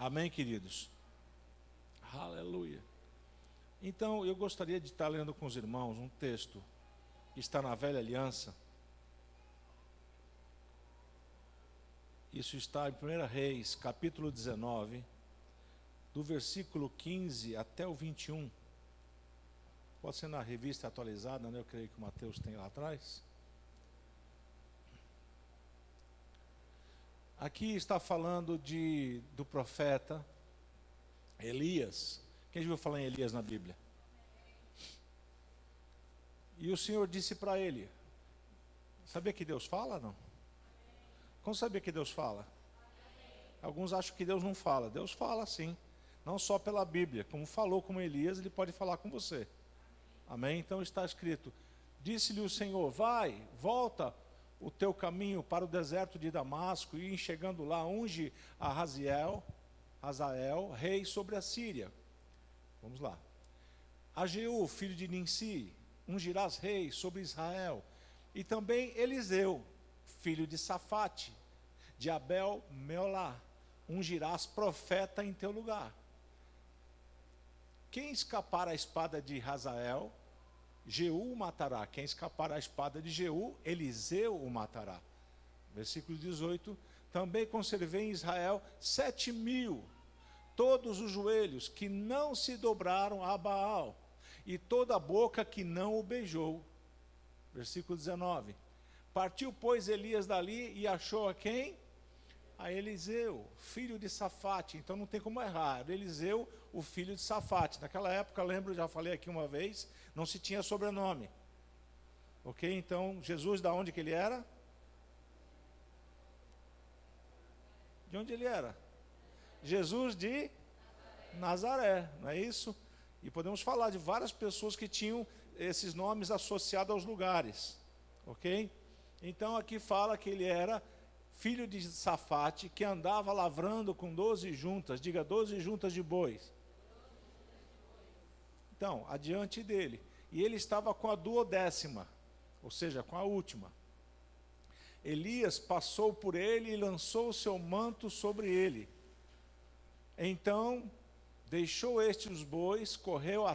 Amém, queridos? Aleluia. Então, eu gostaria de estar lendo com os irmãos um texto que está na Velha Aliança. Isso está em 1 Reis, capítulo 19, do versículo 15 até o 21. Pode ser na revista atualizada, né? Eu creio que o Mateus tem lá atrás. Aqui está falando do profeta Elias. Quem já ouviu falar em Elias na Bíblia? E o Senhor disse para ele: sabia que Deus fala, não? Como sabia que Deus fala? Alguns acham que Deus não fala. Deus fala sim, não só pela Bíblia. Como falou com Elias, Ele pode falar com você. Amém? Então está escrito: disse-lhe o Senhor: vai, volta o teu caminho para o deserto de Damasco, e chegando lá, unge a Hazael, rei sobre a Síria. Vamos lá. A Jeú, filho de Ninsi, ungirás rei sobre Israel. E também Eliseu, filho de Safate, de Abel-Meolá, ungirás profeta em teu lugar. Quem escapar à espada de Hazael, Jeú o matará. Quem escapar à espada de Jeú, Eliseu o matará. Versículo 18. Também conservei em Israel 7.000, todos os joelhos que não se dobraram a Baal, e toda a boca que não o beijou. Versículo 19. Partiu, pois, Elias dali e achou a quem? A Eliseu, filho de Safate. Então não tem como errar. Eliseu, o filho de Safate. Naquela época, lembro, já falei aqui uma vez, não se tinha sobrenome. Ok? Então, Jesus, da onde que ele era? De onde ele era? Jesus de Nazaré, não é isso? E podemos falar de várias pessoas que tinham esses nomes associados aos lugares. Ok? Então aqui fala que ele era filho de Safate, que andava lavrando com 12 juntas, diga 12 juntas de bois. Então, adiante dele. E ele estava com a 12ª, ou seja, com a última. Elias passou por ele e lançou o seu manto sobre ele. Então, deixou este os bois, correu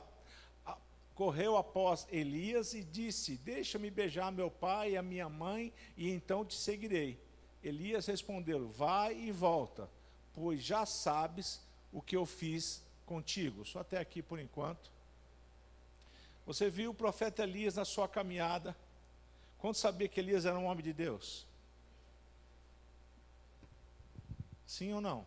após Elias e disse: deixa-me beijar meu pai e a minha mãe, e então te seguirei. Elias respondeu: vai e volta, pois já sabes o que eu fiz contigo. Só até aqui por enquanto. Você viu o profeta Elias na sua caminhada. Quando sabia que Elias era um homem de Deus? Sim ou não?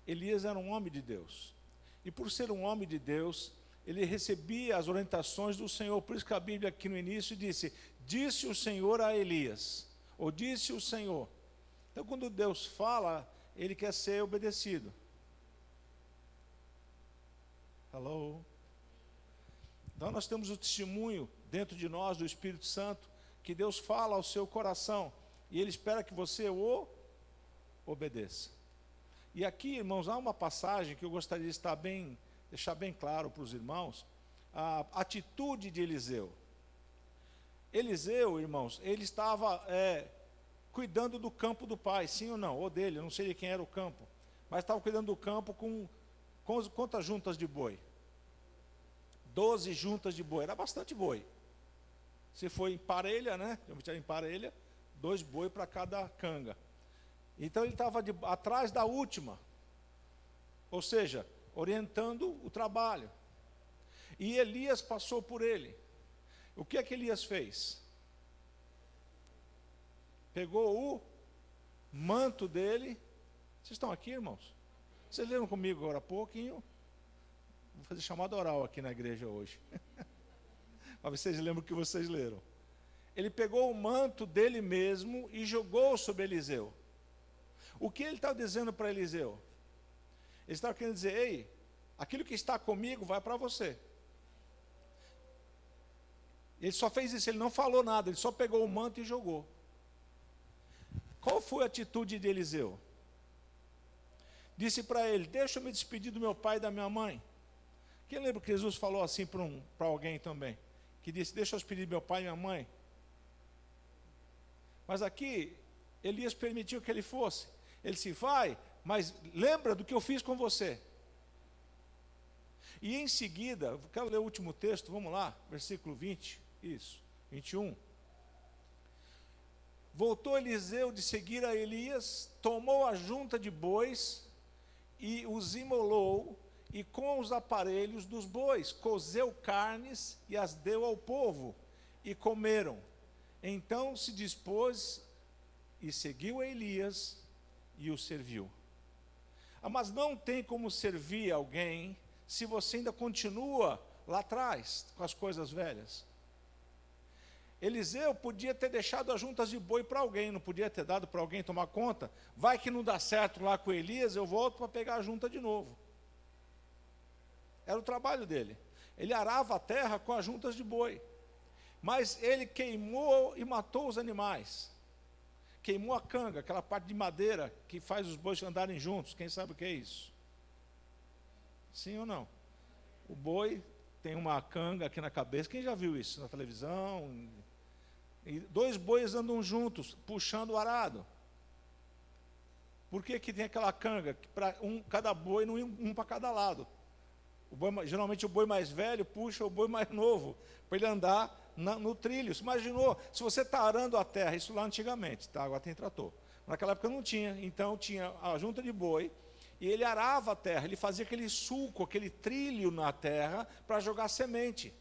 Elias era um homem de Deus. E por ser um homem de Deus, ele recebia as orientações do Senhor. Por isso que a Bíblia aqui no início disse o Senhor a Elias, ou disse o Senhor. Então quando Deus fala, ele quer ser obedecido. Hello? Então nós temos o testemunho dentro de nós do Espírito Santo, que Deus fala ao seu coração, e Ele espera que você o obedeça. E aqui, irmãos, há uma passagem que eu gostaria de deixar bem claro para os irmãos, a atitude de Eliseu. Eliseu, irmãos, ele estava cuidando do campo do pai, sim ou não? Ou dele, eu não sei de quem era o campo, mas estava cuidando do campo com quantas juntas de boi? 12 juntas de boi, era bastante boi. Se foi em parelha, né? Em parelha, 2 boi para cada canga. Então ele estava atrás da última, ou seja, orientando o trabalho. E Elias passou por ele. O que é que Elias fez? Pegou o manto dele. Vocês estão aqui, irmãos? Vocês leram comigo agora há pouquinho? Vou fazer chamada oral aqui na igreja hoje. Para vocês lembram o que vocês leram. Ele pegou o manto dele mesmo e jogou sobre Eliseu. O que ele estava dizendo para Eliseu? Ele estava querendo dizer: ei, aquilo que está comigo vai para você. Ele só fez isso, ele não falou nada, ele só pegou o manto e jogou. Qual foi a atitude de Eliseu? Disse para ele: deixa eu me despedir do meu pai e da minha mãe. Quem lembra que Jesus falou assim para alguém também? Que disse: deixa eu despedir do meu pai e minha mãe. Mas aqui, Elias permitiu que ele fosse. Ele disse: vai, mas lembra do que eu fiz com você. E em seguida, quero ler o último texto, vamos lá, versículo 20, isso, 21. Voltou Eliseu de seguir a Elias, tomou a junta de bois e os imolou, e com os aparelhos dos bois cozeu carnes e as deu ao povo, e comeram. Então se dispôs e seguiu a Elias e o serviu. Mas não tem como servir alguém se você ainda continua lá atrás com as coisas velhas. Eliseu podia ter deixado as juntas de boi para alguém, não podia ter dado para alguém tomar conta. Vai que não dá certo lá com Elias, eu volto para pegar a junta de novo. Era o trabalho dele. Ele arava a terra com as juntas de boi. Mas ele queimou e matou os animais. Queimou a canga, aquela parte de madeira que faz os bois andarem juntos. Quem sabe o que é isso? Sim ou não? O boi tem uma canga aqui na cabeça. Quem já viu isso na televisão? E 2 bois andam juntos, puxando o arado. Por que tem aquela canga? Para cada boi, um para cada lado. Geralmente o boi mais velho puxa o boi mais novo, para ele andar no trilho. Você imaginou, se você está arando a terra, isso lá antigamente, tá? Agora tem trator. Naquela época não tinha, então tinha a junta de boi, e ele arava a terra, ele fazia aquele sulco, aquele trilho na terra, para jogar semente.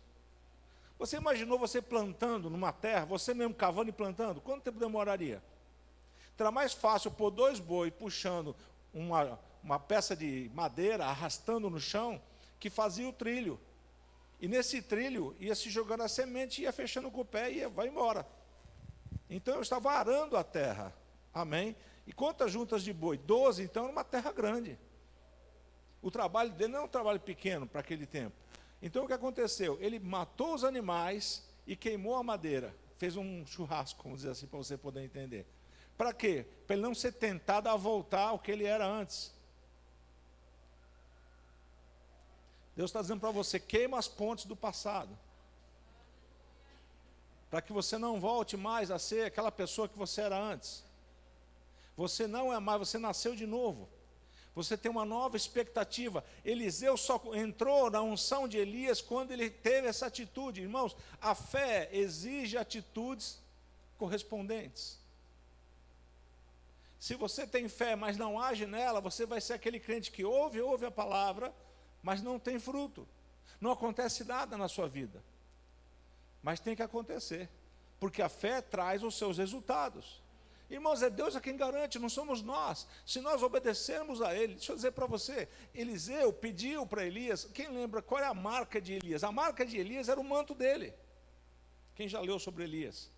Você imaginou você plantando numa terra, você mesmo cavando e plantando? Quanto tempo demoraria? Então era mais fácil pôr 2 bois puxando uma peça de madeira, arrastando no chão, que fazia o trilho. E nesse trilho ia se jogando a semente, ia fechando com o pé e vai embora. Então eu estava arando a terra. Amém? E quantas juntas de boi? 12, então era uma terra grande. O trabalho dele não é um trabalho pequeno para aquele tempo. Então o que aconteceu? Ele matou os animais e queimou a madeira. Fez um churrasco, vamos dizer assim, para você poder entender. Para quê? Para ele não ser tentado a voltar ao que ele era antes. Deus está dizendo para você, queima as pontes do passado. Para que você não volte mais a ser aquela pessoa que você era antes. Você não é mais, você nasceu de novo. Você tem uma nova expectativa. Eliseu só entrou na unção de Elias quando ele teve essa atitude. Irmãos, a fé exige atitudes correspondentes. Se você tem fé, mas não age nela, você vai ser aquele crente que ouve a palavra, mas não tem fruto. Não acontece nada na sua vida. Mas tem que acontecer, porque a fé traz os seus resultados. Irmãos, é Deus a quem garante, não somos nós. Se nós obedecermos a Ele, deixa eu dizer para você, Eliseu pediu para Elias, quem lembra qual é a marca de Elias? A marca de Elias era o manto dele. Quem já leu sobre Elias?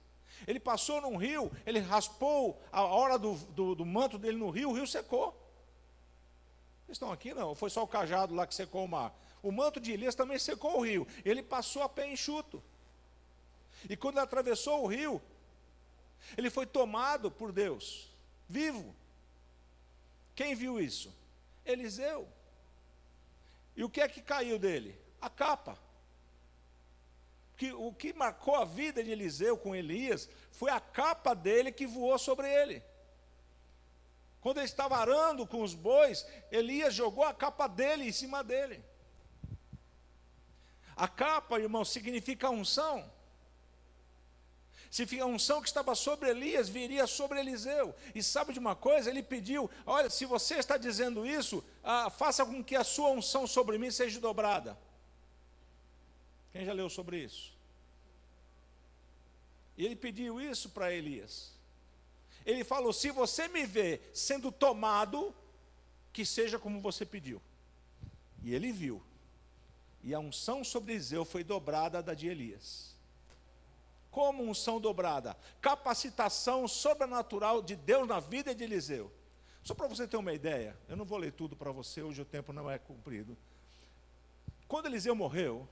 Ele passou num rio, ele raspou a hora do manto dele no rio, o rio secou. Vocês estão aqui não? Foi só o cajado lá que secou o mar. O manto de Elias também secou o rio. Ele passou a pé enxuto. E quando ele atravessou o rio, ele foi tomado por Deus, vivo. Quem viu isso? Eliseu. E o que é que caiu dele? A capa. O que marcou a vida de Eliseu com Elias foi a capa dele que voou sobre ele. Quando ele estava arando com os bois, Elias jogou a capa dele em cima dele. A capa, irmão, significa unção. Se a unção que estava sobre Elias viria sobre Eliseu. E sabe de uma coisa? Ele pediu, olha, se você está dizendo isso, faça com que a sua unção sobre mim seja dobrada. Quem já leu sobre isso? E ele pediu isso para Elias. Ele falou, se você me vê sendo tomado, que seja como você pediu. E ele viu. E a unção sobre Eliseu foi dobrada da de Elias. Como unção dobrada? Capacitação sobrenatural de Deus na vida de Eliseu. Só para você ter uma ideia, eu não vou ler tudo para você, hoje o tempo não é cumprido. Quando Eliseu morreu,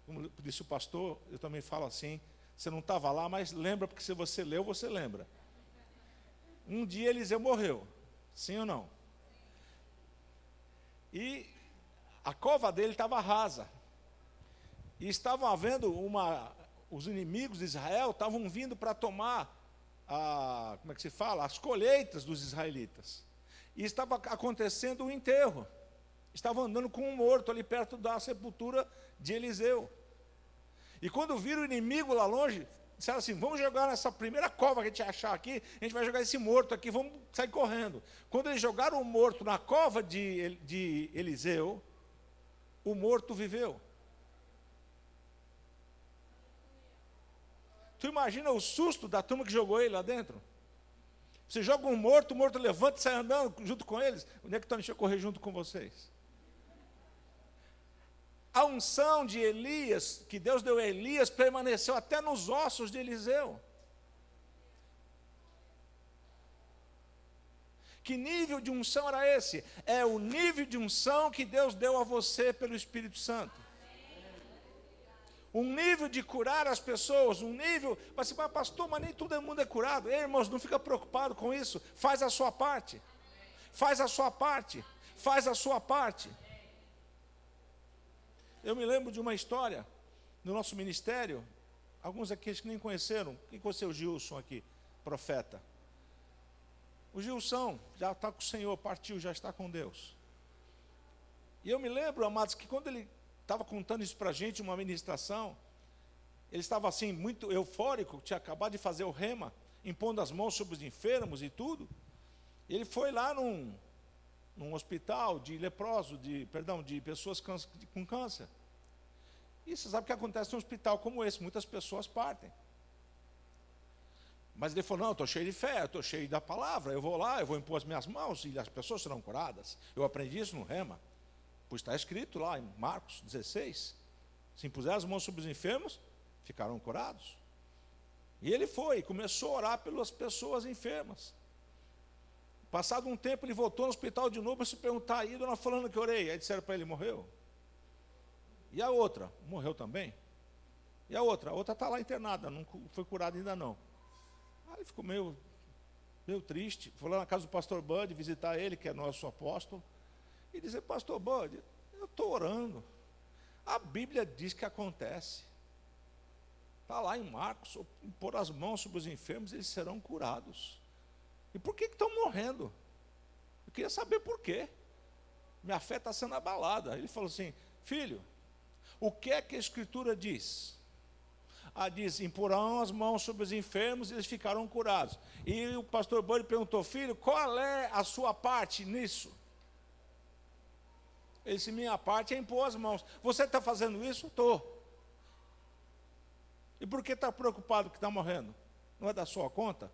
como disse o pastor, eu também falo assim, você não estava lá, mas lembra, porque se você leu, você lembra. Um dia Eliseu morreu, sim ou não? E a cova dele estava rasa. E estavam havendo os inimigos de Israel estavam vindo para tomar, como é que se fala? As colheitas dos israelitas. e estava acontecendo o enterro. Estavam andando com um morto ali perto da sepultura de Eliseu. E quando viram o inimigo lá longe, disseram assim: vamos jogar nessa primeira cova que a gente achar aqui, a gente vai jogar esse morto aqui, vamos sair correndo. Quando eles jogaram o morto na cova de Eliseu, o morto viveu. Tu imagina o susto da turma que jogou ele lá dentro? Você joga um morto, o morto levanta e sai andando junto com eles. Onde é que estão deixando eu correr junto com vocês? A unção de Elias, que Deus deu a Elias, permaneceu até nos ossos de Eliseu. Que nível de unção era esse? É o nível de unção que Deus deu a você pelo Espírito Santo. Um nível de curar as pessoas, um nível, mas pastor, mas nem todo mundo é curado. Ei, irmãos, não fica preocupado com isso. Faz a sua parte. Faz a sua parte. Faz a sua parte. Eu me lembro de uma história no nosso ministério. Alguns aqui acho que nem conheceram. Quem conheceu o Gilson aqui, profeta? O Gilson já está com o Senhor, partiu, já está com Deus. E eu me lembro, amados, que quando ele estava contando isso para a gente, uma ministração, ele estava assim, muito eufórico, tinha acabado de fazer o rema, impondo as mãos sobre os enfermos e tudo. Ele foi lá num hospital de leprosos, de pessoas com câncer. E você sabe o que acontece num hospital como esse, muitas pessoas partem. Mas ele falou: não, eu estou cheio de fé, eu estou cheio da palavra, eu vou lá, eu vou impor as minhas mãos e as pessoas serão curadas. Eu aprendi isso no rema, pois está escrito lá em Marcos 16, se impuser as mãos sobre os enfermos, ficarão curados. E ele foi, e começou a orar pelas pessoas enfermas. Passado um tempo, ele voltou no hospital de novo para se perguntar: e dona fulana que orei? Aí disseram para ele: morreu. E a outra? Morreu também. E a outra? A outra está lá internada, não foi curada ainda não. Aí ele ficou meio triste. Foi lá na casa do pastor Bud visitar ele, que é nosso apóstolo, e dizer: pastor Bud, eu estou orando. A Bíblia diz que acontece. Está lá em Marcos: pôr as mãos sobre os enfermos, eles serão curados. E por que estão morrendo? Eu queria saber por quê. Minha fé está sendo abalada. Ele falou assim: filho, o que é que a Escritura diz? Diz: imporão as mãos sobre os enfermos e eles ficarão curados. E o pastor Bud perguntou: filho, qual é a sua parte nisso? Ele disse: minha parte é impor as mãos. Você está fazendo isso? Estou. E por que está preocupado que está morrendo? Não é da sua conta?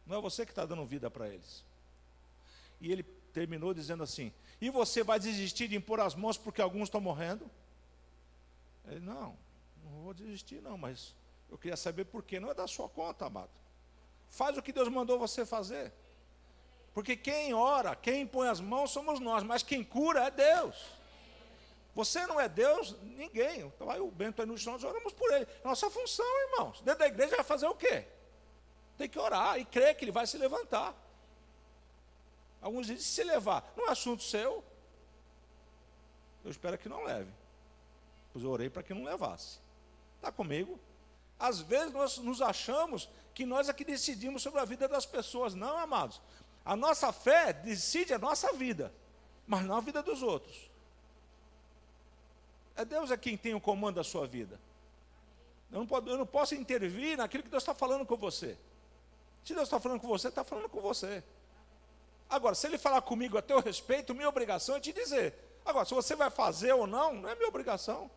Não é você que está dando vida para eles. E ele terminou dizendo assim: e você vai desistir de impor as mãos porque alguns estão morrendo? Ele: não vou desistir não, mas eu queria saber por quê. Não é da sua conta, amado. Faz o que Deus mandou você fazer. Porque quem ora, quem impõe as mãos somos nós, mas quem cura é Deus. Você não é Deus, ninguém. Então aí o Bento aí no chão, nós oramos por ele. Nossa função, irmãos, dentro da igreja vai fazer o quê? Tem que orar e crer que ele vai se levantar. Alguns dizem: se levar, não é assunto seu. Eu espero que não leve. Pois eu orei para que não levasse. Está comigo? Às vezes nós nos achamos que nós é que decidimos sobre a vida das pessoas. Não, amados. A nossa fé decide a nossa vida, mas não a vida dos outros. É Deus é quem tem o comando da sua vida. Eu não posso intervir naquilo que Deus está falando com você. Se Deus está falando com você, está falando com você. Agora, se Ele falar comigo a teu respeito, minha obrigação é te dizer. Agora, se você vai fazer ou não, não é minha obrigação.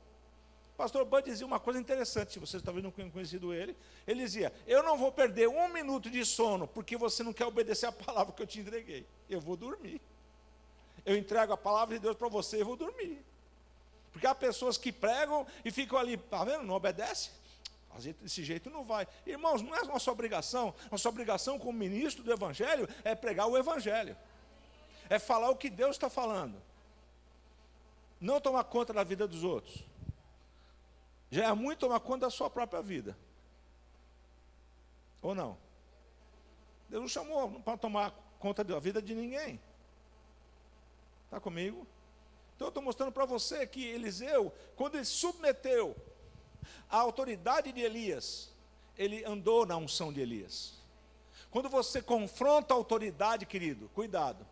O pastor Bud dizia uma coisa interessante, se vocês talvez não tenham conhecido ele. Ele dizia: eu não vou perder 1 minuto de sono, porque você não quer obedecer a palavra que eu te entreguei. Eu vou dormir. Eu entrego a palavra de Deus para você e vou dormir. Porque há pessoas que pregam e ficam ali, está vendo, não obedece. Desse jeito não vai. Irmãos, não é nossa obrigação. Nossa obrigação como ministro do Evangelho é pregar o Evangelho. É falar o que Deus está falando. Não tomar conta da vida dos outros. Já é muito tomar conta da sua própria vida. Ou não? Deus não chamou para tomar conta da vida de ninguém. Está comigo? Então eu estou mostrando para você que Eliseu, quando ele submeteu a autoridade de Elias, ele andou na unção de Elias. Quando você confronta a autoridade, querido, cuidado.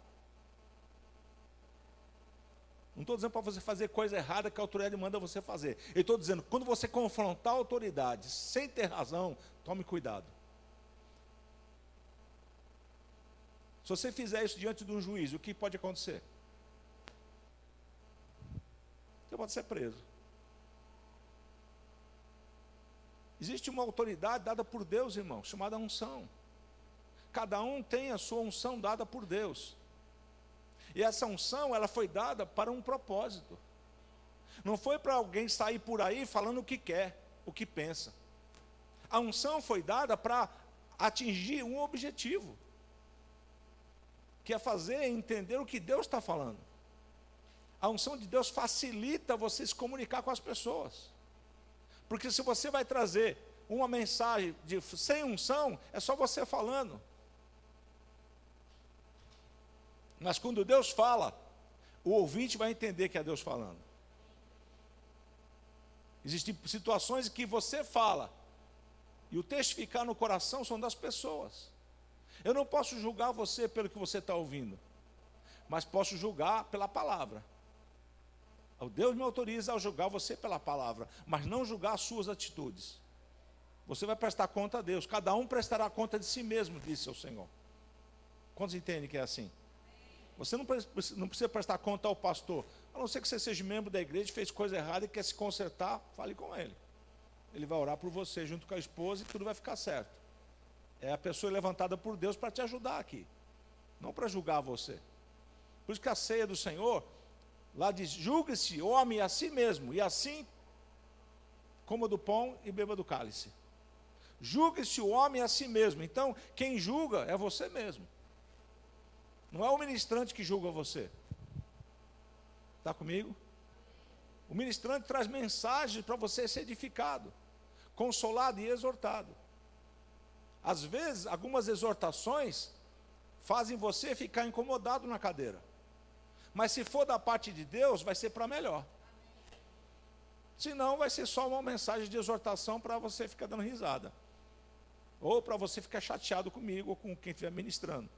Não estou dizendo para você fazer coisa errada que a autoridade manda você fazer. Eu estou dizendo, quando você confrontar a autoridade sem ter razão, tome cuidado. Se você fizer isso diante de um juiz, o que pode acontecer? Você pode ser preso. Existe uma autoridade dada por Deus, irmão, chamada unção. Cada um tem a sua unção dada por Deus. E essa unção, ela foi dada para um propósito. Não foi para alguém sair por aí falando o que quer, o que pensa. A unção foi dada para atingir um objetivo, que é fazer entender o que Deus está falando. A unção de Deus facilita você se comunicar com as pessoas. Porque se você vai trazer uma mensagem sem unção, é só você falando. Mas quando Deus fala, o ouvinte vai entender que é Deus falando. Existem situações em que você fala, e o testificar no coração são das pessoas. Eu não posso julgar você pelo que você está ouvindo, mas posso julgar pela palavra. O Deus me autoriza a julgar você pela palavra, mas não julgar as suas atitudes. Você vai prestar conta a Deus, cada um prestará conta de si mesmo, disse o Senhor. Quantos entendem que é assim? Você não precisa prestar conta ao pastor, a não ser que você seja membro da igreja, fez coisa errada e quer se consertar, fale com ele. Ele vai orar por você junto com a esposa e tudo vai ficar certo. É a pessoa levantada por Deus para te ajudar aqui, não para julgar você. Por isso que a ceia do Senhor, lá diz, julgue-se homem a si mesmo, e assim coma do pão e beba do cálice. Julgue-se o homem a si mesmo. Então, quem julga é você mesmo. Não é o ministrante que julga você. Está comigo? O ministrante traz mensagens para você ser edificado, consolado e exortado. Às vezes, algumas exortações fazem você ficar incomodado na cadeira. Mas se for da parte de Deus, vai ser para melhor. Senão, vai ser só uma mensagem de exortação para você ficar dando risada. Ou para você ficar chateado comigo ou com quem estiver ministrando.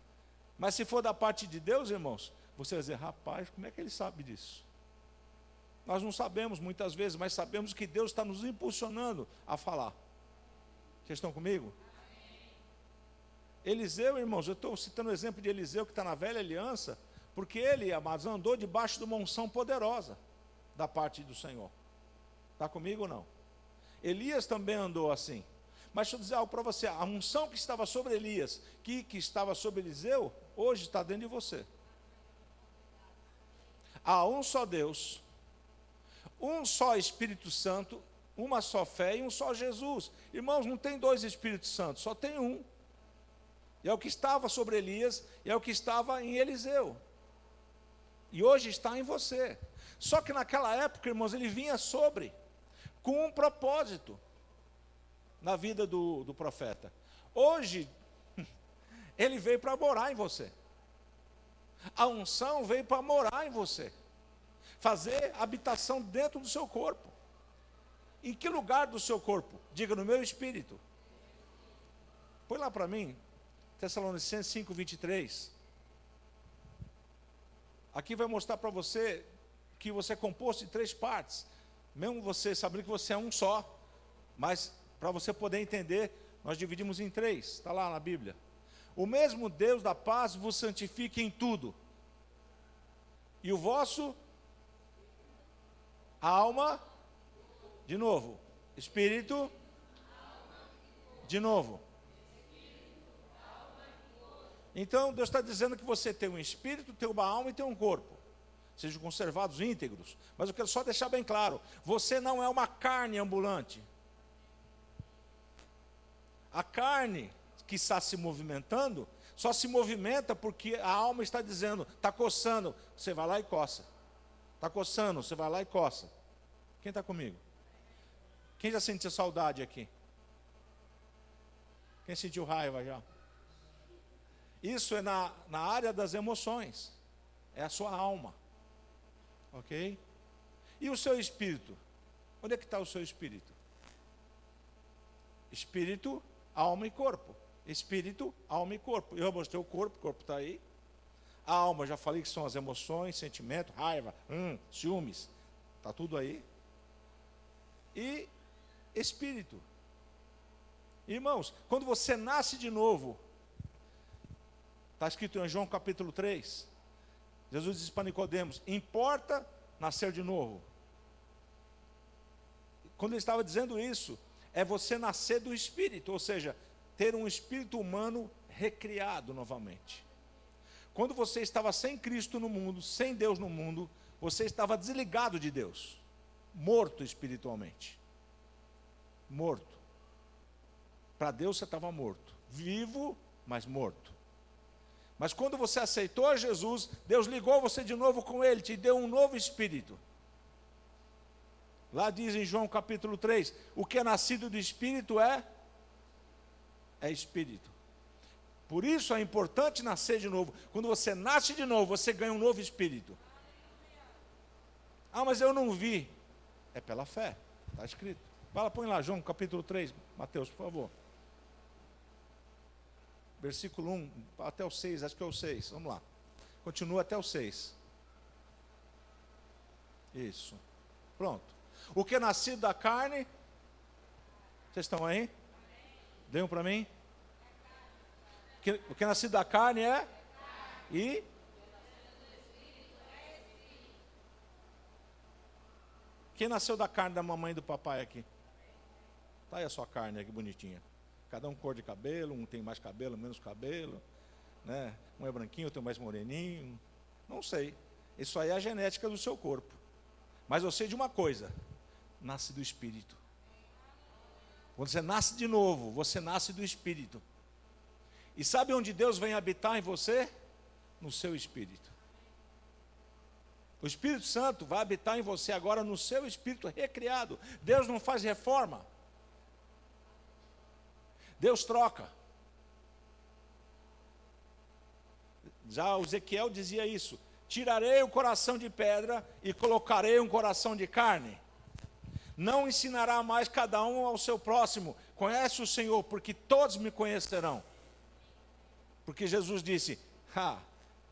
Mas se for da parte de Deus, irmãos, você vai dizer, rapaz, como é que ele sabe disso? Nós não sabemos muitas vezes, mas sabemos que Deus está nos impulsionando a falar. Vocês estão comigo? Eliseu, irmãos, eu estou citando o exemplo de Eliseu que está na velha aliança, porque ele, amados, andou debaixo de uma unção poderosa da parte do Senhor. Está comigo ou não? Elias também andou assim. Mas deixa eu dizer algo para você, a unção que estava sobre Elias, que estava sobre Eliseu, hoje está dentro de você. Há um só Deus, um só Espírito Santo, uma só fé e um só Jesus. Irmãos, não tem dois Espíritos Santos, só tem um. E é o que estava sobre Elias, e é o que estava em Eliseu. E hoje está em você. Só que naquela época, irmãos, ele vinha com um propósito na vida do profeta. Hoje, ele veio para morar em você. A unção veio para morar em você. Fazer habitação dentro do seu corpo. Em que lugar do seu corpo? Diga, no meu espírito. Põe lá para mim, Tessalonicenses 5:23. Aqui vai mostrar para você que você é composto de 3 partes. Mesmo você sabendo que você é um só, mas para você poder entender, nós dividimos em 3, está lá na Bíblia. O mesmo Deus da paz vos santifique em tudo. E o vosso alma, de novo, espírito, de novo. Então Deus está dizendo que você tem um espírito, tem uma alma e tem um corpo. Sejam conservados íntegros. Mas eu quero só deixar bem claro, você não é uma carne ambulante. A carne que está se movimentando, só se movimenta porque a alma está dizendo, está coçando, você vai lá e coça. Está coçando, você vai lá e coça. Quem está comigo? Quem já sentiu saudade aqui? Quem sentiu raiva já? Isso é na área das emoções. É a sua alma. Ok? E o seu espírito? Onde é que está o seu espírito? Espírito, alma e corpo. Espírito, alma e corpo. Eu mostrei o corpo está aí. A alma, já falei que são as emoções, sentimento, raiva, ciúmes. Está tudo aí. E espírito. Irmãos, quando você nasce de novo, está escrito em João capítulo 3, Jesus disse para Nicodemos, importa nascer de novo. Quando ele estava dizendo isso, é você nascer do Espírito, ou seja, ter um espírito humano recriado novamente. Quando você estava sem Cristo no mundo, sem Deus no mundo, você estava desligado de Deus, morto espiritualmente. Morto. Para Deus você estava morto. Vivo, mas morto. Mas quando você aceitou Jesus, Deus ligou você de novo com Ele, te deu um novo espírito. Lá diz em João capítulo 3, o que é nascido do Espírito é Espírito. Por isso é importante nascer de novo. Quando você nasce de novo, você ganha um novo Espírito. Ah, mas eu não vi. É pela fé, está escrito. Põe lá, João capítulo 3, Mateus, por favor. Versículo 1 até o 6, acho que é o 6, vamos lá. Continua até o 6. Isso. Pronto. O que é nascido da carne, vocês estão aí? Dêem para mim? O que é nascido da carne é? E? Quem nasceu da carne da mamãe e do papai aqui? Está aí a sua carne, que bonitinha. Cada um cor de cabelo, um tem mais cabelo, menos cabelo, né? Um é branquinho, outro é mais moreninho. Não sei. Isso aí é a genética do seu corpo. Mas eu sei de uma coisa: nasce do Espírito. Quando você nasce de novo, você nasce do Espírito. E sabe onde Deus vem habitar em você? No seu Espírito. O Espírito Santo vai habitar em você agora no seu Espírito recriado. Deus não faz reforma. Deus troca. Já o Ezequiel dizia isso: tirarei o coração de pedra e colocarei um coração de carne. Não ensinará mais cada um ao seu próximo, conhece o Senhor, porque todos me conhecerão. Porque Jesus disse,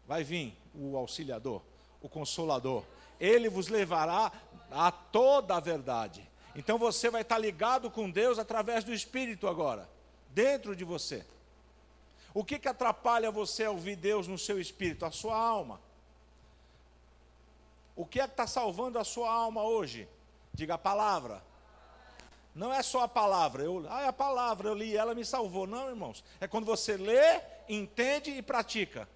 vai vir o auxiliador, o consolador, ele vos levará a toda a verdade. Então você vai estar ligado com Deus através do Espírito agora, dentro de você. O que atrapalha você a ouvir Deus no seu espírito? A sua alma. O que é que está salvando a sua alma hoje? Diga a palavra. Não é só a palavra. É a palavra, eu li, ela me salvou. Não, irmãos. É quando você lê, entende e pratica.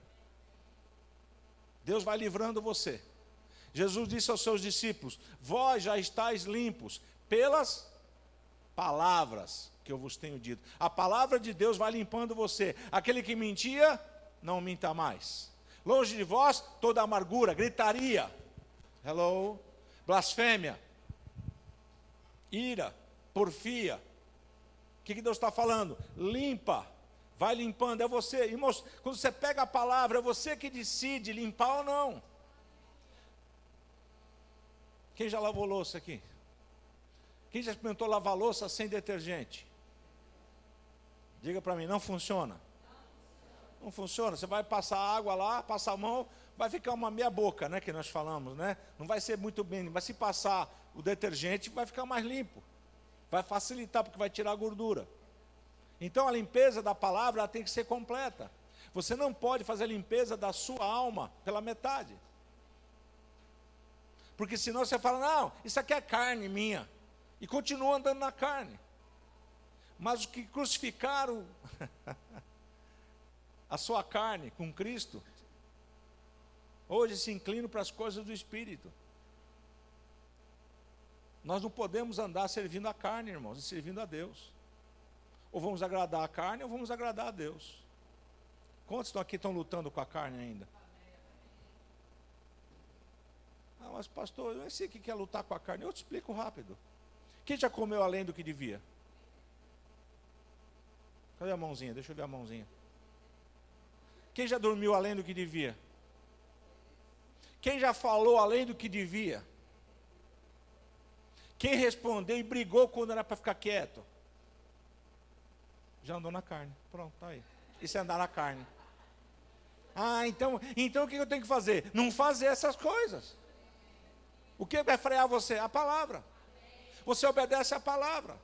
Deus vai livrando você. Jesus disse aos seus discípulos, vós já estáis limpos pelas palavras que eu vos tenho dito. A palavra de Deus vai limpando você. Aquele que mentia, não minta mais. Longe de vós, toda amargura, gritaria, blasfêmia, ira, porfia. O que Deus está falando? Limpa, vai limpando, é você. Irmãos, quando você pega a palavra, é você que decide limpar ou não. Quem já lavou louça aqui? Quem já experimentou lavar louça sem detergente? Diga para mim, não funciona? Não funciona, você vai passar água lá, passar a mão, vai ficar uma meia boca, né, que nós falamos, né? Não vai ser muito bem, mas se passar o detergente, vai ficar mais limpo. Vai facilitar, porque vai tirar a gordura. Então a limpeza da palavra ela tem que ser completa. Você não pode fazer a limpeza da sua alma pela metade. Porque senão você fala, não, isso aqui é carne minha. E continua andando na carne. Mas os que crucificaram a sua carne com Cristo, hoje se inclinam para as coisas do Espírito. Nós não podemos andar servindo a carne, irmãos, e servindo a Deus. Ou vamos agradar a carne, ou vamos agradar a Deus. Quantos estão lutando com a carne ainda? Mas pastor, eu não sei o que é lutar com a carne. Eu te explico rápido. Quem já comeu além do que devia? Cadê a mãozinha? Deixa eu ver a mãozinha. Quem já dormiu além do que devia? Quem já falou além do que devia? Quem respondeu e brigou quando era para ficar quieto? Já andou na carne. Pronto, está aí. Isso é andar na carne. Ah, então o que eu tenho que fazer? Não fazer essas coisas. O que vai frear você? A palavra. Você obedece à palavra.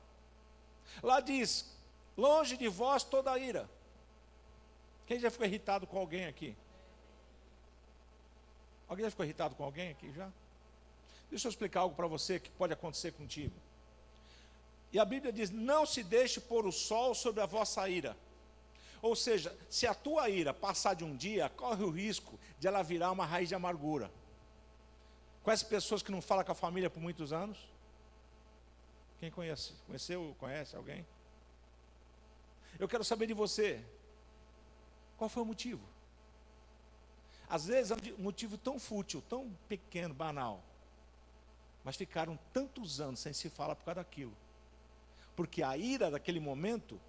Lá diz, longe de vós toda a ira. Quem já ficou irritado com alguém aqui? Alguém já ficou irritado com alguém aqui já? Deixa eu explicar algo para você que pode acontecer contigo. E a Bíblia diz, não se deixe pôr o sol sobre a vossa ira. Ou seja, se a tua ira passar de um dia, corre o risco de ela virar uma raiz de amargura. Conhece pessoas que não falam com a família por muitos anos? Quem conhece? Conhece alguém? Eu quero saber de você. Qual foi o motivo? Às vezes é um motivo tão fútil, tão pequeno, banal. Mas ficaram tantos anos sem se falar por causa daquilo. Porque a ira daquele momento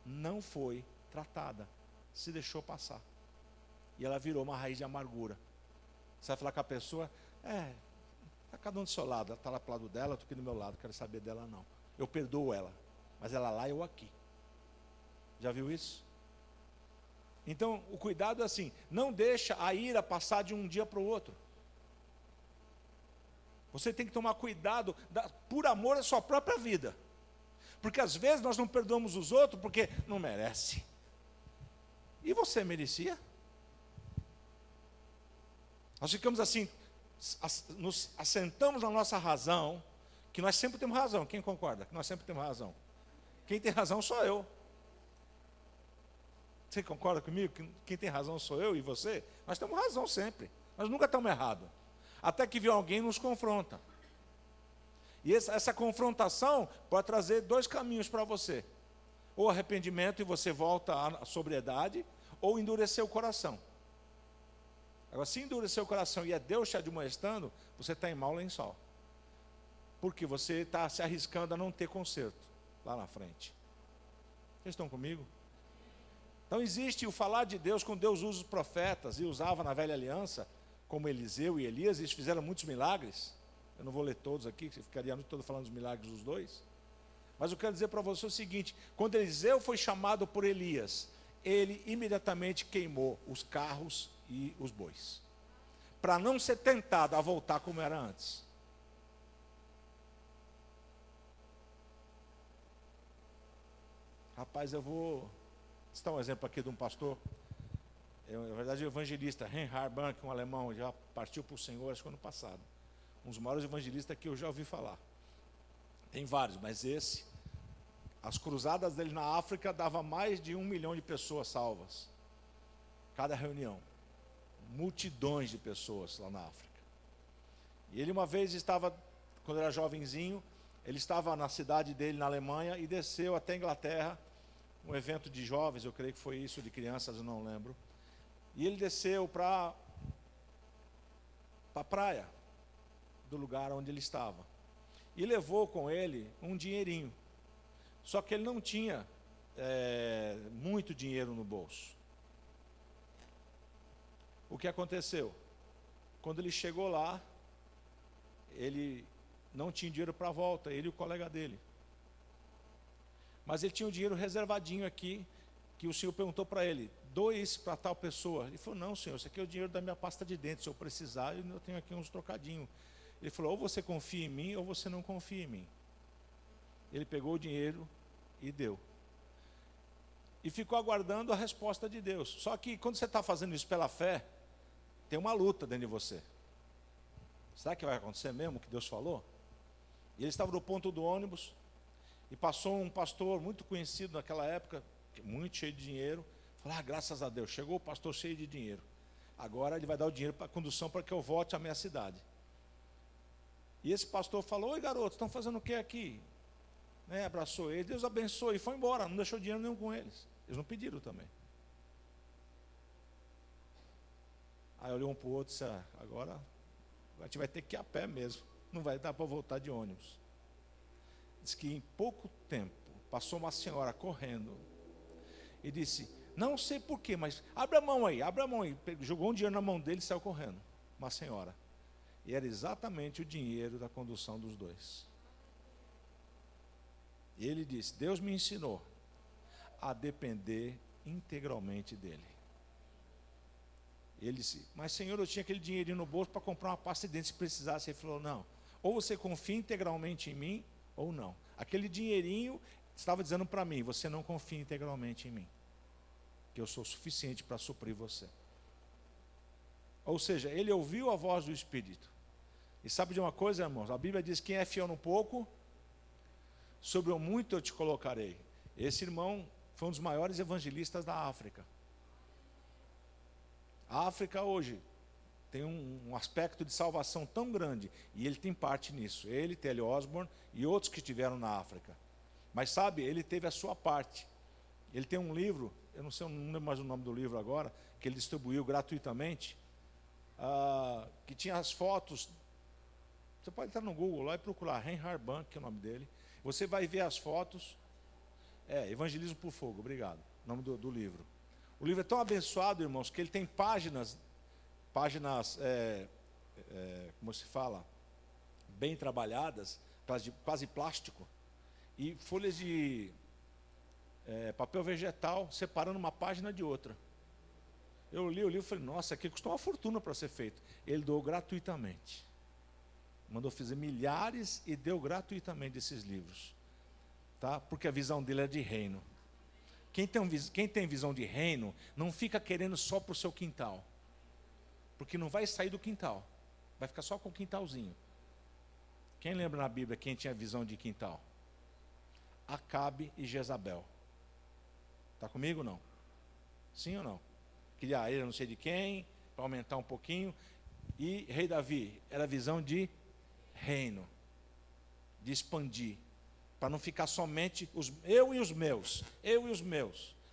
não foi tratada, se deixou passar. E ela virou uma raiz de amargura. Você vai falar com a pessoa, está cada um do seu lado, ela está lá para o lado dela, eu estou aqui do meu lado, não quero saber dela não. Eu perdoo ela, mas ela lá, eu aqui. Já viu isso? Então, o cuidado é assim, não deixa a ira passar de um dia para o outro. Você tem que tomar cuidado, por amor à sua própria vida. Porque às vezes nós não perdoamos os outros porque não merece. E você merecia? Nós ficamos assim, nos assentamos na nossa razão, que nós sempre temos razão. Quem concorda? Que nós sempre temos razão. Quem tem razão sou eu. Você concorda comigo? Que quem tem razão sou eu e você? Nós temos razão sempre. Nós nunca estamos errados. Até que vem alguém e nos confronta. E essa confrontação pode trazer dois caminhos para você. Ou arrependimento e você volta à sobriedade, ou endurecer o coração. Agora, se endurecer o coração e é Deus te admoestando, você está em mau lençol. Porque você está se arriscando a não ter conserto lá na frente. Vocês estão comigo? Então existe o falar de Deus, quando Deus usa os profetas, e usava na velha aliança, como Eliseu e Elias, eles fizeram muitos milagres. Eu não vou ler todos aqui, você ficaria a noite toda falando dos milagres dos dois. Mas eu quero dizer para você o seguinte, quando Eliseu foi chamado por Elias, ele imediatamente queimou os carros e os bois, para não ser tentado a voltar como era antes. Rapaz, eu vou citar um exemplo aqui de um pastor, na verdade o evangelista Reinhard Bonnke, um alemão, já partiu para o Senhor, acho que ano passado. Um dos maiores evangelistas que eu já ouvi falar. Tem vários, mas esse, as cruzadas dele na África dava mais de 1 milhão de pessoas salvas. Cada reunião. Multidões de pessoas lá na África. E ele uma vez estava, quando era jovenzinho, ele estava na cidade dele, na Alemanha, e desceu até a Inglaterra, um evento de jovens, eu creio que foi isso, de crianças, eu não lembro. E ele desceu para a praia do lugar onde ele estava. E levou com ele um dinheirinho. Só que ele não tinha muito dinheiro no bolso. O que aconteceu? Quando ele chegou lá, ele não tinha dinheiro para a volta, ele e o colega dele. Mas ele tinha um dinheiro reservadinho aqui, que o senhor perguntou para ele, doe isso para tal pessoa. Ele falou, não senhor, isso aqui é o dinheiro da minha pasta de dentes, se eu precisar, eu tenho aqui uns trocadinhos. Ele falou, ou você confia em mim, ou você não confia em mim. Ele pegou o dinheiro e deu. E ficou aguardando a resposta de Deus. Só que quando você está fazendo isso pela fé, tem uma luta dentro de você. Será que vai acontecer mesmo o que Deus falou? E ele estava no ponto do ônibus, e passou um pastor muito conhecido naquela época, muito cheio de dinheiro. Falou, graças a Deus, chegou o pastor cheio de dinheiro. Agora ele vai dar o dinheiro para a condução para que eu volte à minha cidade. E esse pastor falou, oi garotos, estão fazendo o que aqui? Abraçou ele, Deus abençoe, e foi embora, não deixou dinheiro nenhum com eles. Eles não pediram também. Aí olhou um para o outro e disse, agora a gente vai ter que ir a pé mesmo, não vai dar para voltar de ônibus. Diz que em pouco tempo, passou uma senhora correndo, e disse, não sei porquê, mas abre a mão aí, jogou um dinheiro na mão dele e saiu correndo, uma senhora. E era exatamente o dinheiro da condução dos dois. E ele disse, Deus me ensinou a depender integralmente dele. Ele disse, mas Senhor, eu tinha aquele dinheirinho no bolso para comprar uma pasta de dente se precisasse. Ele falou, não, ou você confia integralmente em mim, ou não. Aquele dinheirinho estava dizendo para mim, você não confia integralmente em mim, que eu sou suficiente para suprir você. Ou seja, ele ouviu a voz do Espírito. E sabe de uma coisa, irmãos? A Bíblia diz, quem é fiel no pouco, sobre o muito eu te colocarei. Esse irmão foi um dos maiores evangelistas da África. A África hoje tem um aspecto de salvação tão grande, e ele tem parte nisso. Ele, T.L. Osborne e outros que estiveram na África. Mas sabe, ele teve a sua parte. Ele tem um livro, eu não sei, não lembro mais o nome do livro agora, que ele distribuiu gratuitamente, que tinha as fotos. Você pode entrar no Google lá e procurar, Reinhard Bank, que é o nome dele. Você vai ver as fotos. Evangelismo por Fogo, obrigado, o nome do livro. O livro é tão abençoado, irmãos, que ele tem páginas, como se fala, bem trabalhadas, quase plástico, e folhas de papel vegetal, separando uma página de outra. Eu li o livro e falei, nossa, aqui custou uma fortuna para ser feito. Ele doou gratuitamente. Mandou fazer milhares e deu gratuitamente esses livros. Tá? Porque a visão dele é de reino. Quem tem visão de reino, não fica querendo só para o seu quintal. Porque não vai sair do quintal. Vai ficar só com o quintalzinho. Quem lembra na Bíblia quem tinha visão de quintal? Acabe e Jezabel. Está comigo ou não? Sim ou não? Queria a ilha não sei de quem, para aumentar um pouquinho. E rei Davi, era visão de reino. De expandir. Para não ficar somente eu e os meus.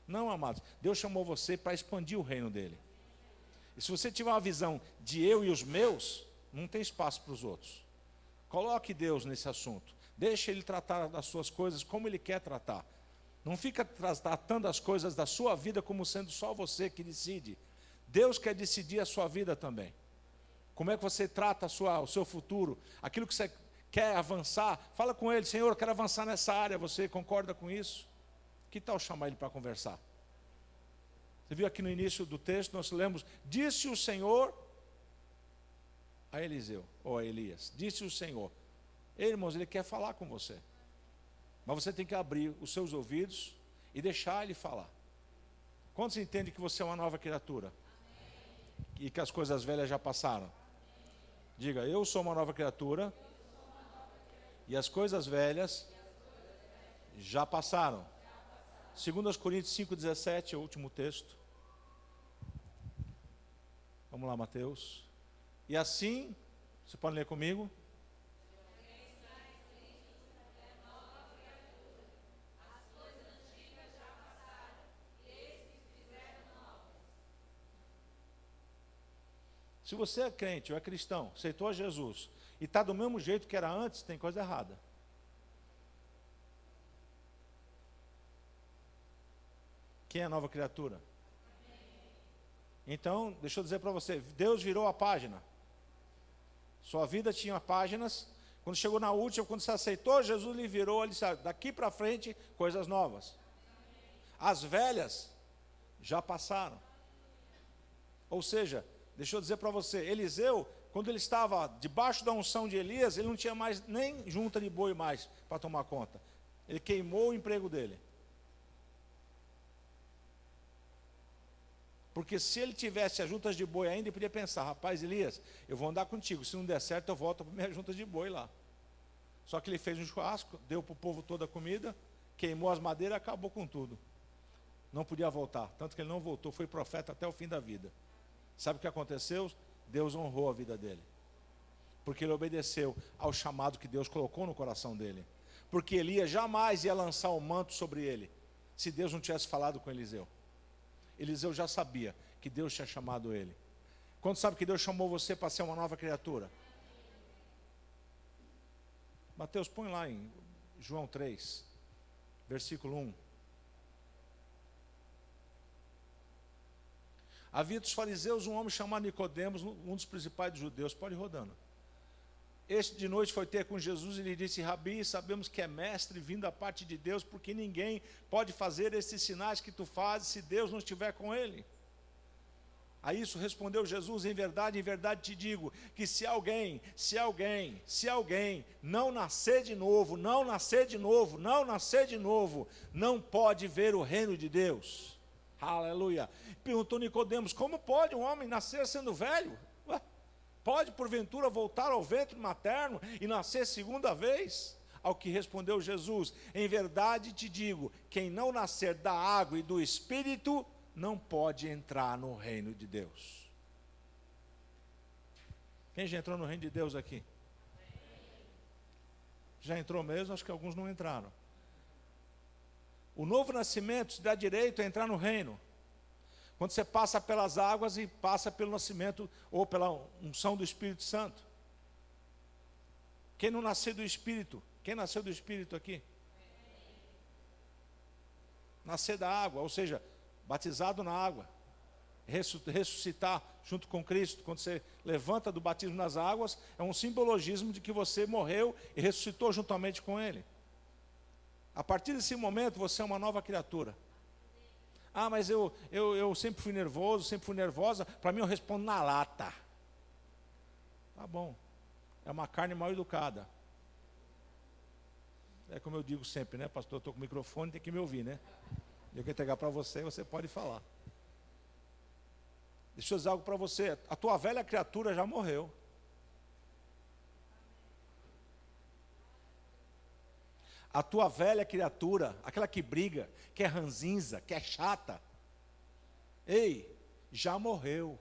Não, amados, Deus chamou você para expandir o reino dele. E se você tiver uma visão de eu e os meus, não tem espaço para os outros. Coloque Deus nesse assunto. Deixe Ele tratar das suas coisas como Ele quer tratar. Não fica tratando as coisas da sua vida como sendo só você que decide. Deus quer decidir a sua vida também. Como é que você trata o seu futuro, aquilo que você quer avançar, fala com ele, Senhor, eu quero avançar nessa área, você concorda com isso? Que tal chamar ele para conversar? Você viu aqui no início do texto, nós lemos, disse o Senhor a Eliseu, ou a Elias, disse o Senhor. Ei, irmãos, ele quer falar com você. Mas você tem que abrir os seus ouvidos e deixar ele falar. Quantos entendem que você é uma nova criatura? E que as coisas velhas já passaram? Diga, eu sou uma nova criatura. E as coisas velhas já passaram. 2 Coríntios 5,17 é o último texto. Vamos lá, Mateus. E assim, você pode ler comigo? Se você é crente ou é cristão, aceitou a Jesus, e está do mesmo jeito que era antes, tem coisa errada. Quem é a nova criatura? Então, deixa eu dizer para você, Deus virou a página. Sua vida tinha páginas, quando chegou na última, quando você aceitou, Jesus lhe virou, ele disse, daqui para frente, coisas novas. As velhas já passaram. Ou seja, deixa eu dizer para você, Eliseu, quando ele estava debaixo da unção de Elias, ele não tinha mais nem junta de boi mais para tomar conta. Ele queimou o emprego dele. Porque se ele tivesse as juntas de boi ainda, ele podia pensar, rapaz, Elias, eu vou andar contigo, se não der certo eu volto para minha junta de boi lá. Só que ele fez um churrasco, deu para o povo toda a comida, queimou as madeiras e acabou com tudo. Não podia voltar, tanto que ele não voltou, foi profeta até o fim da vida. Sabe o que aconteceu? Deus honrou a vida dele. Porque ele obedeceu ao chamado que Deus colocou no coração dele. Porque Elias jamais ia lançar o manto sobre ele, se Deus não tivesse falado com Eliseu. Eliseu já sabia que Deus tinha chamado ele. Quando sabe que Deus chamou você para ser uma nova criatura? Mateus, põe lá em João 3, versículo 1. Havia dos fariseus um homem chamado Nicodemos, um dos principais dos judeus. Pode ir rodando. Este de noite foi ter com Jesus e lhe disse: Rabi, sabemos que é mestre vindo da parte de Deus, porque ninguém pode fazer esses sinais que tu fazes se Deus não estiver com ele. A isso respondeu Jesus: em verdade te digo, que se alguém não nascer de novo, não pode ver o reino de Deus. Aleluia. Perguntou Nicodemos: como pode um homem nascer sendo velho? Ué, pode porventura voltar ao ventre materno e nascer segunda vez? Ao que respondeu Jesus: em verdade te digo, quem não nascer da água e do Espírito não pode entrar no reino de Deus. Quem já entrou no reino de Deus aqui? Já entrou mesmo? Acho que alguns não entraram. O novo nascimento te dá direito a entrar no reino. Quando você passa pelas águas e passa pelo nascimento ou pela unção do Espírito Santo. Quem não nasceu do Espírito? Quem nasceu do Espírito aqui? Nascer da água, ou seja, batizado na água, ressuscitar junto com Cristo. Quando você levanta do batismo nas águas, é um simbologismo de que você morreu e ressuscitou juntamente com Ele. A partir desse momento, você é uma nova criatura. Ah, mas eu sempre fui nervoso, sempre fui nervosa, para mim eu respondo na lata. Tá bom, é uma carne mal educada. É como eu digo sempre, né, pastor, eu estou com o microfone, tem que me ouvir, né? Eu quero entregar para você, você pode falar. Deixa eu dizer algo para você. A tua velha criatura já morreu. A tua velha criatura, aquela que briga, que é ranzinza, que é chata, ei, já morreu.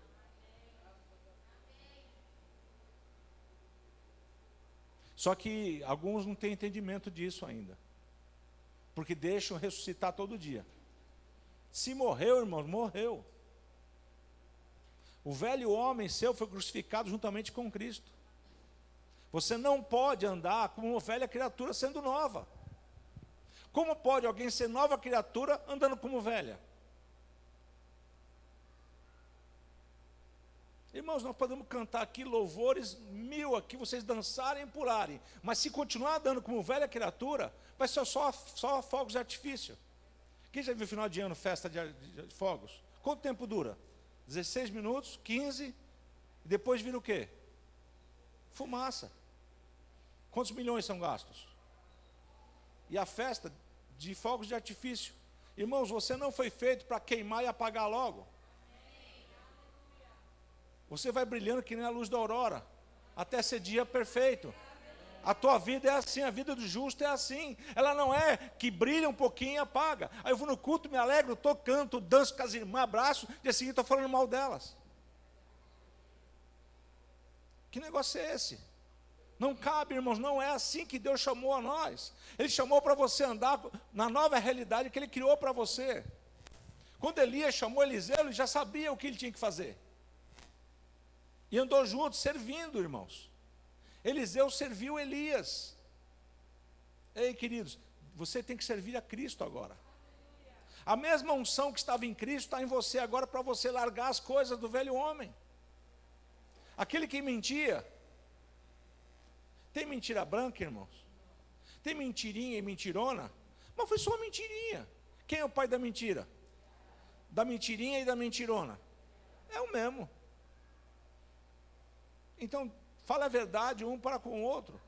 Só que alguns não têm entendimento disso ainda, porque deixam ressuscitar todo dia. Se morreu, irmãos, morreu. O velho homem seu foi crucificado juntamente com Cristo. Você não pode andar como uma velha criatura sendo nova. Como pode alguém ser nova criatura andando como velha? Irmãos, nós podemos cantar aqui louvores 1000 aqui, vocês dançarem e pularem, mas se continuar andando como velha criatura, vai ser só fogos de artifício. Quem já viu final de ano, festa de fogos? Quanto tempo dura? 16 minutos, 15, e depois vira o quê? Fumaça. Quantos milhões são gastos? E a festa de fogos de artifício? Irmãos, você não foi feito para queimar e apagar logo. Você vai brilhando que nem a luz da aurora, até ser dia perfeito. A tua vida é assim, a vida do justo é assim. Ela não é que brilha um pouquinho e apaga. Aí eu vou no culto, me alegro, canto, danço com as irmãs, abraço, dia seguinte estou falando mal delas. Que negócio é esse? Não cabe, irmãos, não é assim que Deus chamou a nós. Ele chamou para você andar na nova realidade que Ele criou para você. Quando Elias chamou Eliseu, ele já sabia o que ele tinha que fazer. E andou junto, servindo, irmãos. Eliseu serviu Elias. Ei, queridos, você tem que servir a Cristo agora. A mesma unção que estava em Cristo está em você agora, para você largar as coisas do velho homem. Aquele que mentia. Tem mentira branca, irmãos? Tem mentirinha e mentirona? Mas foi só uma mentirinha. Quem é o pai da mentira? Da mentirinha e da mentirona? É o mesmo. Então, fala a verdade um para com o outro.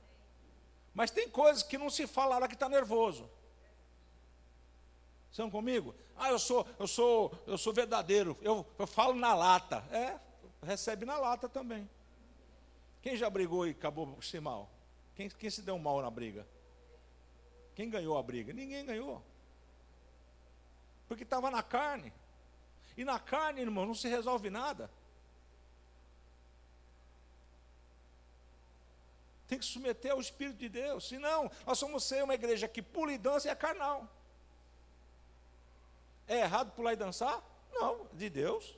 Mas tem coisas que não se fala na hora que está nervoso. Estão comigo? Ah, eu sou verdadeiro. Eu falo na lata. Recebe na lata também. Quem já brigou e acabou por si mal? Quem se deu mal na briga? Quem ganhou a briga? Ninguém ganhou. Porque estava na carne. E na carne, irmão, não se resolve nada. Tem que submeter ao Espírito de Deus. Senão, nós somos uma igreja que pula e dança e é carnal. É errado pular e dançar? Não, de Deus.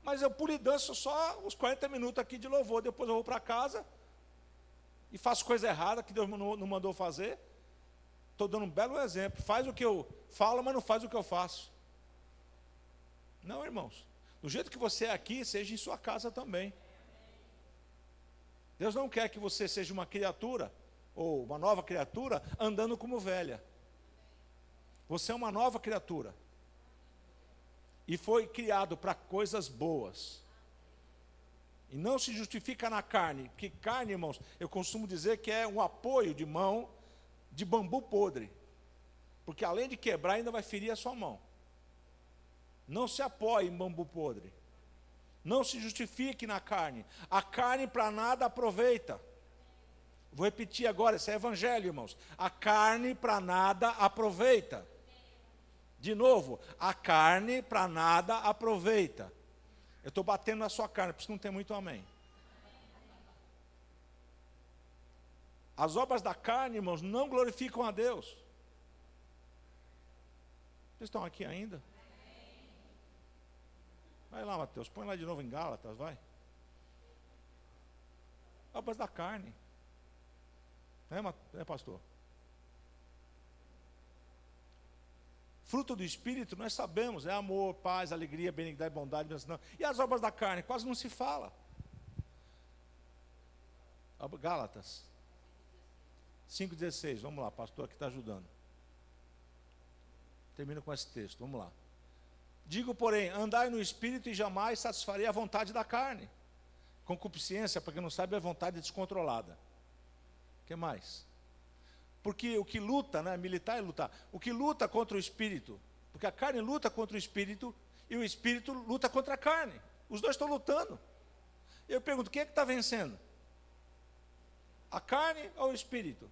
Mas eu pulo e danço só os 40 minutos aqui de louvor. Depois eu vou para casa e faço coisa errada que Deus não mandou fazer. Estou dando um belo exemplo. Faz o que eu falo, mas não faz o que eu faço. Não, irmãos. Do jeito que você é aqui, seja em sua casa também. Deus não quer que você seja uma criatura, ou uma nova criatura, andando como velha. Você é uma nova criatura. E foi criado para coisas boas. E não se justifica na carne, porque carne, irmãos, eu costumo dizer que é um apoio de mão de bambu podre. Porque além de quebrar, ainda vai ferir a sua mão. Não se apoie em bambu podre. Não se justifique na carne. A carne para nada aproveita. Vou repetir agora, esse é evangelho, irmãos. A carne para nada aproveita. De novo, a carne para nada aproveita. Eu estou batendo na sua carne, por isso não tem muito amém. As obras da carne, irmãos, não glorificam a Deus. Vocês estão aqui ainda? Vai lá, Mateus, põe lá de novo em Gálatas, vai. Obras da carne. É, pastor? Fruto do Espírito, nós sabemos, é amor, paz, alegria, benignidade, bondade, não. E as obras da carne, quase não se fala. Gálatas 5,16, vamos lá, pastor aqui está ajudando. Termino com esse texto, vamos lá. Digo, porém, andai no Espírito e jamais satisfarei a vontade da carne. Concupiscência, para quem não sabe, é vontade descontrolada. O que mais? Porque o que luta, né, militar é lutar. O que luta contra o Espírito, porque a carne luta contra o Espírito e o Espírito luta contra a carne. Os dois estão lutando. Eu pergunto, quem é que está vencendo? A carne ou o Espírito?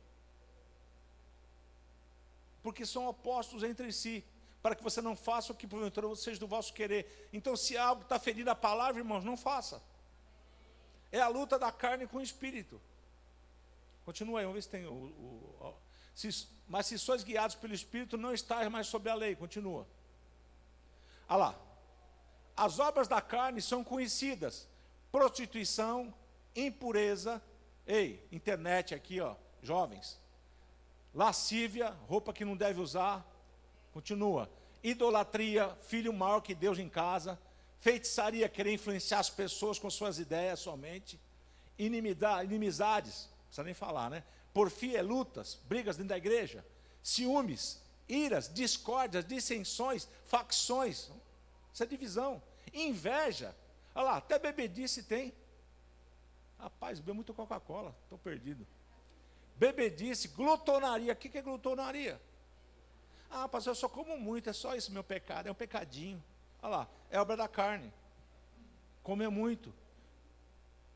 Porque são opostos entre si, para que você não faça o que porventura seja do vosso querer. Então, se algo está ferindo a palavra, irmãos, não faça. É a luta da carne com o Espírito. Continua aí, vamos ver se tem mas se sois guiados pelo Espírito, não estáis mais sob a lei. Continua. Olha lá. As obras da carne são conhecidas. Prostituição, impureza, internet aqui, ó, jovens. Lascívia, roupa que não deve usar. Continua. Idolatria, filho maior que Deus em casa. Feitiçaria, querer influenciar as pessoas com suas ideias somente. Inimizades, não precisa nem falar, né? Porfia, lutas, brigas dentro da igreja. Ciúmes, iras, discórdias, dissensões, facções. Isso é divisão. Inveja. Olha lá, até bebedice tem. Rapaz, bebo muito Coca-Cola, estou perdido. Bebedice, glutonaria. O que é glutonaria? Ah, pastor, eu só como muito, é só isso meu pecado, é um pecadinho. Olha lá, é obra da carne. Comer muito.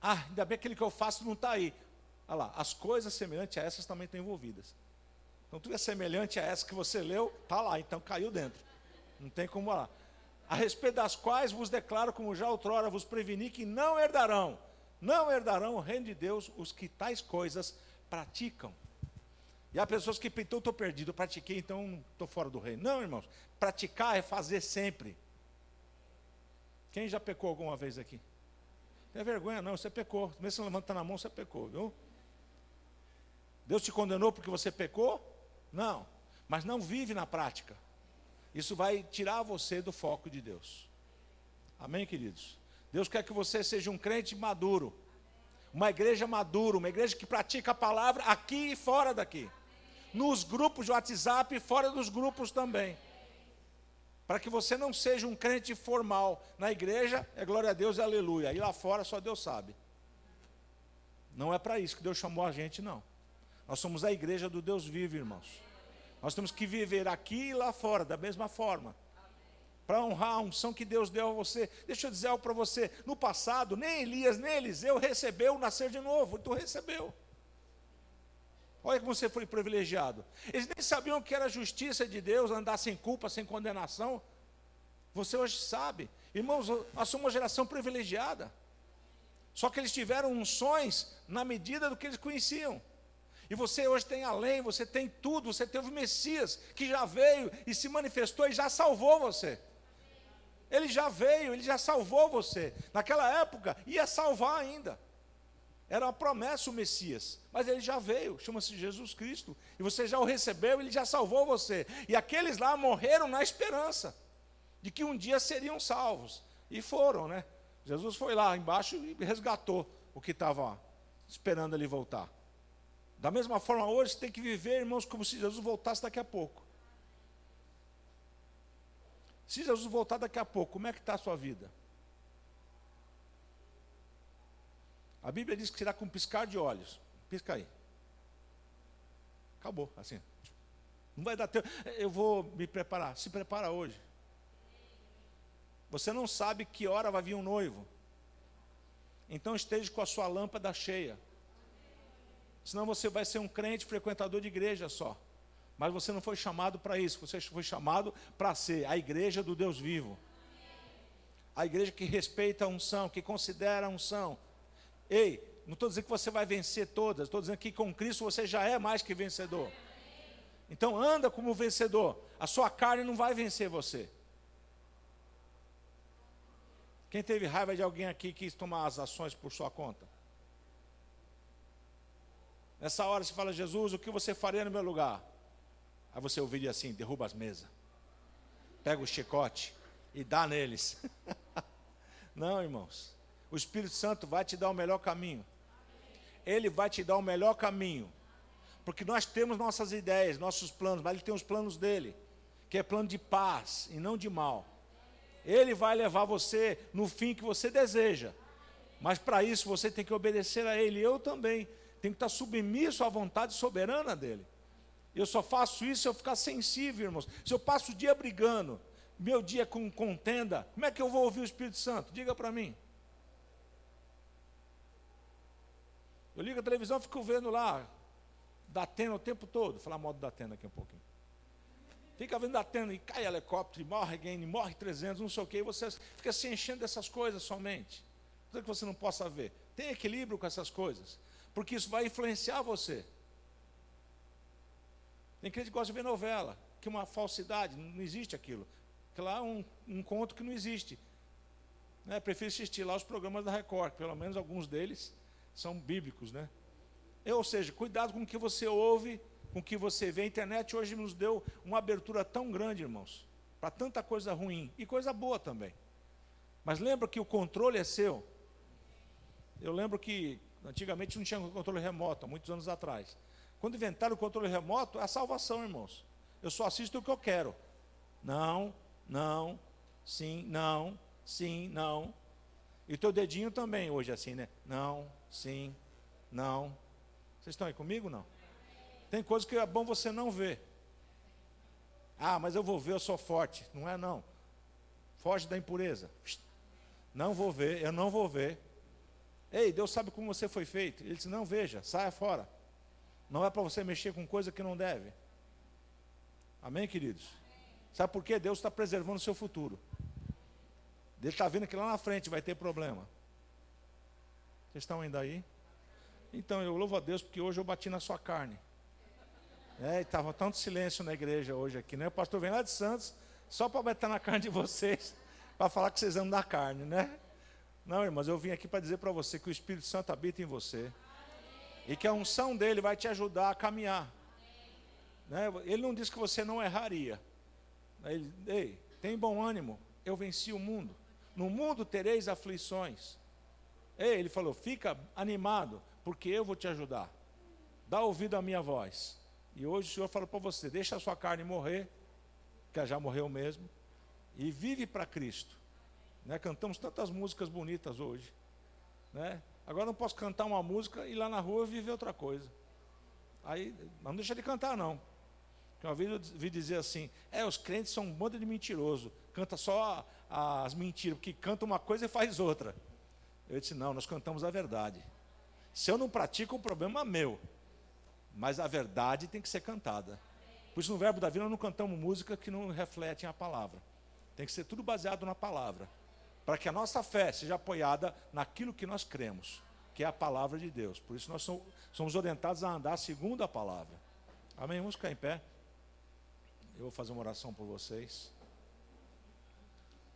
Ah, ainda bem que aquele que eu faço não está aí. Olha lá, as coisas semelhantes a essas também estão envolvidas. Então, tudo é semelhante a essa que você leu, está lá, então caiu dentro. Não tem como lá. A respeito das quais vos declaro, como já outrora vos preveni, que não herdarão o reino de Deus os que tais coisas praticam. E há pessoas que então estou perdido, eu pratiquei, então estou fora do reino. Não, irmãos, praticar é fazer sempre. Quem já pecou alguma vez aqui? Não é vergonha não, você pecou. Mesmo você levantando a mão, você pecou, viu? Deus te condenou porque você pecou? Não, mas não vive na prática. Isso vai tirar você do foco de Deus. Amém, queridos? Deus quer que você seja um crente maduro. Uma igreja madura, uma igreja que pratica a palavra aqui e fora daqui. Nos grupos de WhatsApp e fora dos grupos também. Para que você não seja um crente formal. Na igreja é glória a Deus e aleluia. E lá fora só Deus sabe. Não é para isso que Deus chamou a gente, não. Nós somos a igreja do Deus vivo, irmãos. Nós temos que viver aqui e lá fora, da mesma forma. Para honrar a unção que Deus deu a você. Deixa eu dizer algo para você. No passado, nem Elias, nem Eliseu recebeu o nascer de novo. Tu recebeu. Olha como você foi privilegiado. Eles nem sabiam que era a justiça de Deus, andar sem culpa, sem condenação. Você hoje sabe. Irmãos, nós somos uma geração privilegiada. Só que eles tiveram unções na medida do que eles conheciam. E você hoje tem além, você tem tudo, você teve o Messias, que já veio e se manifestou e já salvou você. Ele já veio, ele já salvou você. Naquela época, ia salvar ainda. Era uma promessa o Messias, mas ele já veio, chama-se Jesus Cristo. E você já o recebeu, ele já salvou você. E aqueles lá morreram na esperança de que um dia seriam salvos. E foram, né? Jesus foi lá embaixo e resgatou o que estava lá. esperando ele voltar. Da mesma forma, hoje você tem que viver, irmãos, como se Jesus voltasse daqui a pouco. Se Jesus voltar daqui a pouco, como é que está a sua vida? A Bíblia diz que será com um piscar de olhos. Pisca aí. Acabou, assim. Não vai dar tempo. Eu vou me preparar. Se prepara hoje. Você não sabe que hora vai vir um noivo. Então esteja com a sua lâmpada cheia. Senão você vai ser um crente frequentador de igreja só. Mas você não foi chamado para isso. Você foi chamado para ser a igreja do Deus vivo. A igreja que respeita a unção, que considera a unção. Ei, não estou dizendo que você vai vencer todas. Estou dizendo que com Cristo você já é mais que vencedor. Então anda como vencedor. A sua carne não vai vencer você. Quem teve raiva de alguém aqui que quis tomar as ações por sua conta? Nessa hora você fala, Jesus, o que você faria no meu lugar? Aí você ouviria assim, derruba as mesas. Pega o chicote e dá neles. Não, irmãos. O Espírito Santo vai te dar o melhor caminho. Ele vai te dar o melhor caminho. Porque nós temos nossas ideias, nossos planos, mas ele tem os planos dele. Que é plano de paz e não de mal. Ele vai levar você no fim que você deseja. Mas para isso você tem que obedecer a ele. Eu também tenho que estar submisso à vontade soberana dele. Eu só faço isso se eu ficar sensível, irmãos. Se eu passo o dia brigando, meu dia com contenda, como é que eu vou ouvir o Espírito Santo? Diga para mim. Eu ligo a televisão e fico vendo lá, Datena o tempo todo. Vou falar mal do Datena aqui um pouquinho. Fica vendo Datena e cai helicóptero, e morre alguém, e morre 300, não sei o quê. E você fica se enchendo dessas coisas somente. Não é que você não possa ver. Tem equilíbrio com essas coisas. Porque isso vai influenciar você. Tem crente que gosta de ver novela, que é uma falsidade, não existe aquilo. Que lá é um conto que não existe. Né? Prefiro assistir lá os programas da Record, pelo menos alguns deles são bíblicos, né? Ou seja, cuidado com o que você ouve, com o que você vê. A internet hoje nos deu uma abertura tão grande, irmãos, para tanta coisa ruim e coisa boa também. Mas lembra que o controle é seu. Eu lembro que antigamente não tinha controle remoto, há muitos anos atrás. Quando inventaram o controle remoto, é a salvação, irmãos. Eu só assisto o que eu quero. Não, não, sim, não, sim, não. E o teu dedinho também hoje é assim, né? Não, sim, não. Vocês estão aí comigo, não? Tem coisas que é bom você não ver. Ah, mas eu vou ver, eu sou forte. Não é não. Foge da impureza. Não vou ver, eu não vou ver. Ei, Deus sabe como você foi feito. Ele disse, não veja, saia fora. Não é para você mexer com coisa que não deve. Amém, queridos? Sabe por quê? Deus está preservando o seu futuro. Ele está vendo que lá na frente vai ter problema. Vocês estão ainda aí? Então, eu louvo a Deus porque hoje eu bati na sua carne. Estava tanto silêncio na igreja hoje aqui, né? O pastor vem lá de Santos, só para bater na carne de vocês, para falar que vocês andam da carne, né? Não, irmãos, eu vim aqui para dizer para você que o Espírito Santo habita em você. E que a unção dele vai te ajudar a caminhar. Né? Ele não disse que você não erraria. Ei, tem bom ânimo, eu venci o mundo. No mundo tereis aflições. Ei, ele falou, fica animado, porque eu vou te ajudar. Dá ouvido à minha voz. E hoje o Senhor fala para você, deixa a sua carne morrer, que ela já morreu mesmo, e vive para Cristo. Né? Cantamos tantas músicas bonitas hoje. Né? Agora não posso cantar uma música e lá na rua viver outra coisa. Aí, não deixa de cantar não. Porque uma vez eu vi dizer assim, os crentes são um bando de mentiroso, canta só as mentiras, porque canta uma coisa e faz outra. Eu disse, não, nós cantamos a verdade. Se eu não pratico, o problema é meu. Mas a verdade tem que ser cantada. Por isso no Verbo da Vida nós não cantamos música que não refletem a palavra. Tem que ser tudo baseado na palavra. Para que a nossa fé seja apoiada naquilo que nós cremos, que é a palavra de Deus. Por isso nós somos orientados a andar segundo a palavra. Amém? Vamos ficar em pé. Eu vou fazer uma oração por vocês.